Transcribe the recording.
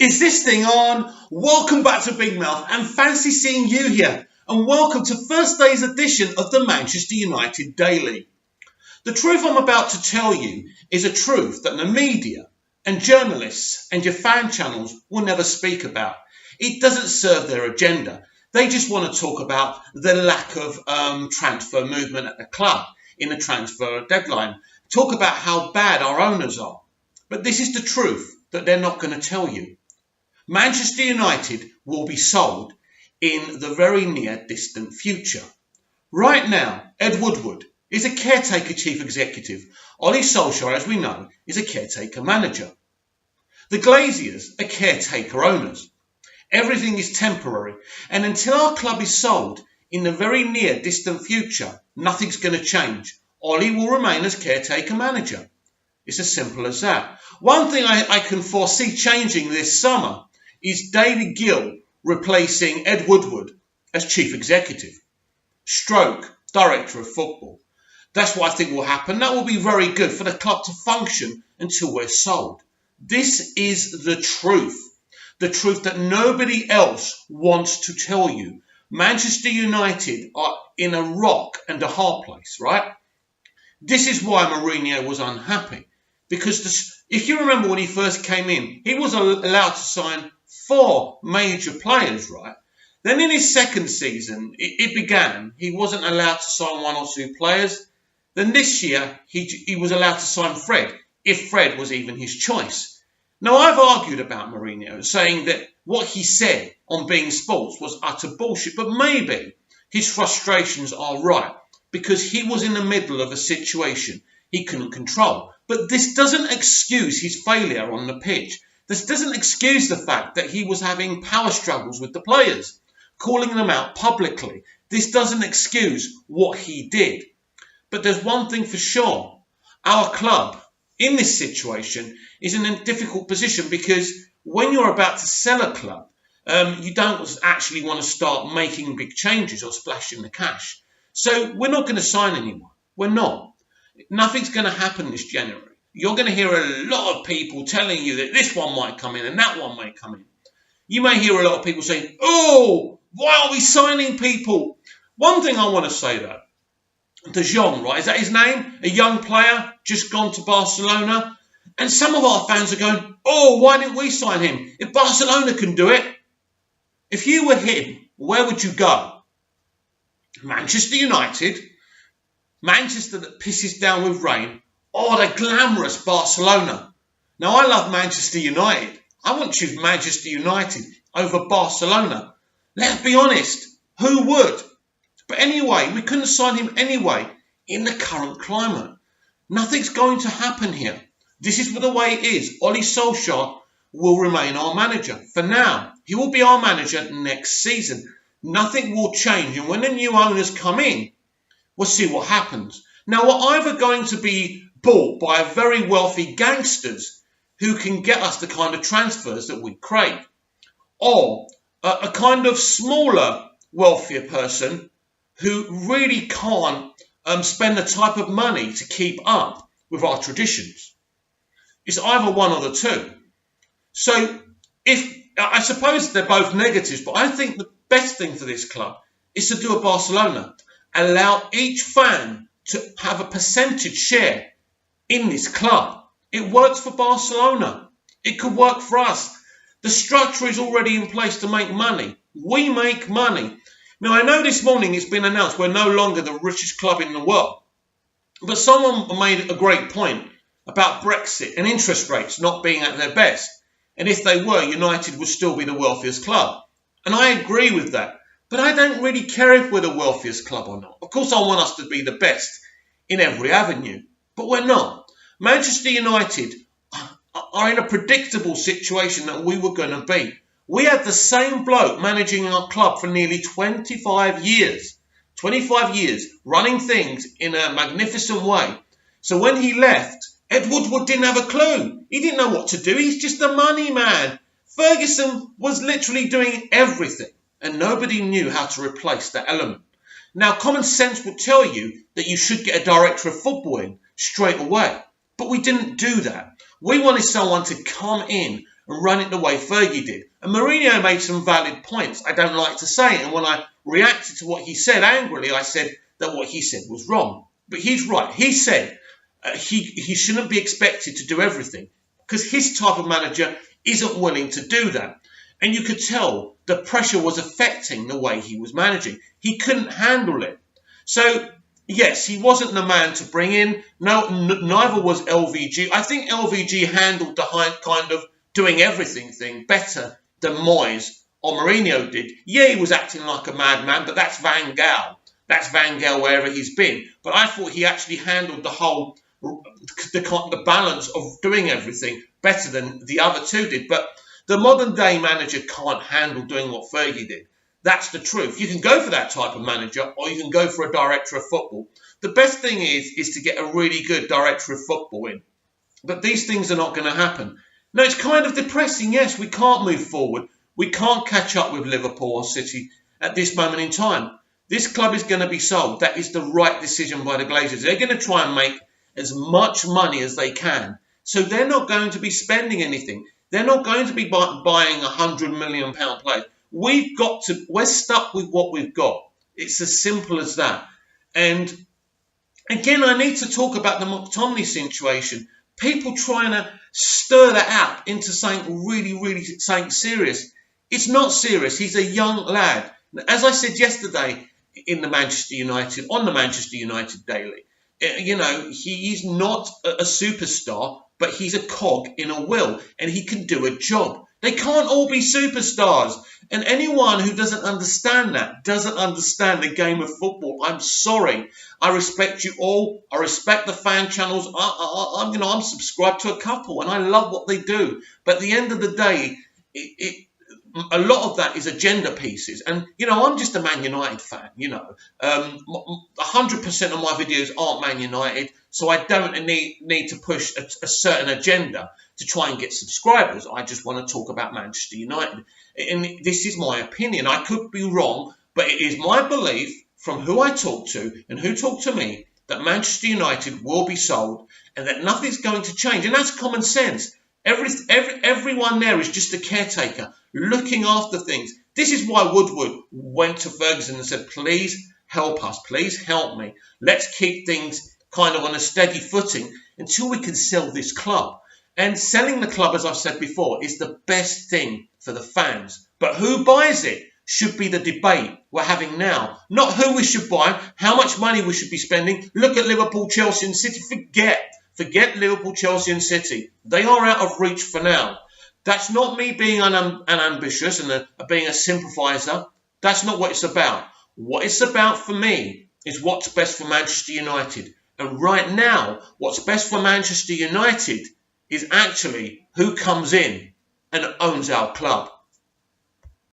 Is this thing on? Welcome back to Big Mouth and fancy seeing you here. And welcome to first day's edition of the Manchester United Daily. The truth I'm about to tell you is a truth that the media and journalists and your fan channels will never speak about. It doesn't serve their agenda. They just want to talk about the lack of transfer movement at the club in the transfer deadline. Talk about how bad our owners are. But this is the truth that they're not going to tell you. Manchester United will be sold in the very near distant future. Right now, Ed Woodward is a caretaker chief executive. Ole Solskjaer, as we know, is a caretaker manager. The Glaziers are caretaker owners. Everything is temporary, and until our club is sold in the very near distant future, nothing's going to change. Ole will remain as caretaker manager. It's as simple as that. One thing I can foresee changing this summer is David Gill replacing Ed Woodward as chief executive, stroke director of football. That's what I think will happen. That will be very good for the club to function until we're sold. This is the truth that nobody else wants to tell you. Manchester United are in a rock and a hard place, right? This is why Mourinho was unhappy. Because if you remember when he first came in, he was allowed to sign 4 major players, right? Then in his second season, it began. He wasn't allowed to sign 1 or 2 players. Then this year, he was allowed to sign Fred, if Fred was even his choice. Now, I've argued about Mourinho, saying that what he said on Being Sports was utter bullshit, but maybe his frustrations are right, because he was in the middle of a situation he couldn't control. But this doesn't excuse his failure on the pitch. This doesn't excuse the fact that he was having power struggles with the players, calling them out publicly. This doesn't excuse what he did. But there's one thing for sure. Our club, in this situation, is in a difficult position because when you're about to sell a club, you don't actually want to start making big changes or splashing the cash. So we're not going to sign anyone. We're not. Nothing's going to happen this January. You're going to hear a lot of people telling you that this one might come in and that one might come in. You may hear a lot of people saying, oh, why are we signing people? One thing I want to say though, De Jong, right? Is that his name? A young player, just gone to Barcelona. And some of our fans are going, oh, why didn't we sign him? If Barcelona can do it. If you were him, where would you go? Manchester United. Manchester that pisses down with rain. Oh, the glamorous Barcelona. Now, I love Manchester United. I wouldn't choose Manchester United over Barcelona. Let's be honest. Who would? But anyway, we couldn't sign him anyway in the current climate. Nothing's going to happen here. This is the way it is. Ole Solskjaer will remain our manager. For now, he will be our manager next season. Nothing will change. And when the new owners come in, we'll see what happens. Now, we're either going to be bought by very wealthy gangsters who can get us the kind of transfers that we crave, or a kind of smaller, wealthier person who really can't spend the type of money to keep up with our traditions. It's either one or the two. So I suppose they're both negatives, but I think the best thing for this club is to do a Barcelona. Allow each fan to have a percentage share in this club. It works for Barcelona. It could work for us. The structure is already in place to make money. We make money. Now, I know this morning it's been announced we're no longer the richest club in the world. But someone made a great point about Brexit and interest rates not being at their best. And if they were, United would still be the wealthiest club. And I agree with that. But I don't really care if we're the wealthiest club or not. Of course, I want us to be the best in every avenue. But we're not. Manchester United are in a predictable situation that we were going to be. We had the same bloke managing our club for nearly 25 years. 25 years, running things in a magnificent way. So when he left, Ed Woodward didn't have a clue. He didn't know what to do. He's just a money man. Ferguson was literally doing everything, and nobody knew how to replace that element. Now, common sense would tell you that you should get a director of football in straight away. But we didn't do that. We wanted someone to come in and run it the way Fergie did. And Mourinho made some valid points. I don't like to say it. And when I reacted to what he said angrily, I said that what he said was wrong. But he's right. He said he shouldn't be expected to do everything because his type of manager isn't willing to do that. And you could tell the pressure was affecting the way he was managing. He couldn't handle it. So, yes, he wasn't the man to bring in. No, neither was LVG. I think LVG handled the kind of doing everything thing better than Moyes or Mourinho did. Yeah, he was acting like a madman, but that's Van Gaal. That's Van Gaal wherever he's been. But I thought he actually handled the balance of doing everything better than the other two did. But the modern day manager can't handle doing what Fergie did. That's the truth. You can go for that type of manager or you can go for a director of football. The best thing is to get a really good director of football in. But these things are not going to happen. Now, it's kind of depressing. Yes, we can't move forward. We can't catch up with Liverpool or City at this moment in time. This club is going to be sold. That is the right decision by the Glazers. They're going to try and make as much money as they can. So they're not going to be spending anything. They're not going to be buying £100 million players. We're stuck with what we've got. It's as simple as that. And again, I need to talk about the McTominay situation. People trying to stir that out into something really something serious. It's not serious. He's a young lad. As I said yesterday on the Manchester United Daily, he's not a superstar, but he's a cog in a wheel and he can do a job. They can't all be superstars. And anyone who doesn't understand that doesn't understand the game of football. I'm sorry. I respect you all. I respect the fan channels. I'm subscribed to a couple and I love what they do. But at the end of the day, a lot of that is agenda pieces. And, I'm just a Man United fan, 100% of my videos aren't Man United. So I don't need to push a certain agenda to try and get subscribers. I just want to talk about Manchester United. And this is my opinion. I could be wrong, but it is my belief from who I talk to and who talk to me that Manchester United will be sold and that nothing's going to change. And that's common sense. Everyone there is just a caretaker looking after things. This is why Woodward went to Ferguson and said, please help us. Please help me. Let's keep things kind of on a steady footing until we can sell this club. And selling the club, as I've said before, is the best thing for the fans. But who buys it should be the debate we're having now. Not who we should buy, how much money we should be spending. Look at Liverpool, Chelsea and City. Forget Liverpool, Chelsea and City. They are out of reach for now. That's not me being unambitious and being a sympathiser. That's not what it's about. What it's about for me is what's best for Manchester United. And right now, what's best for Manchester United is actually who comes in and owns our club.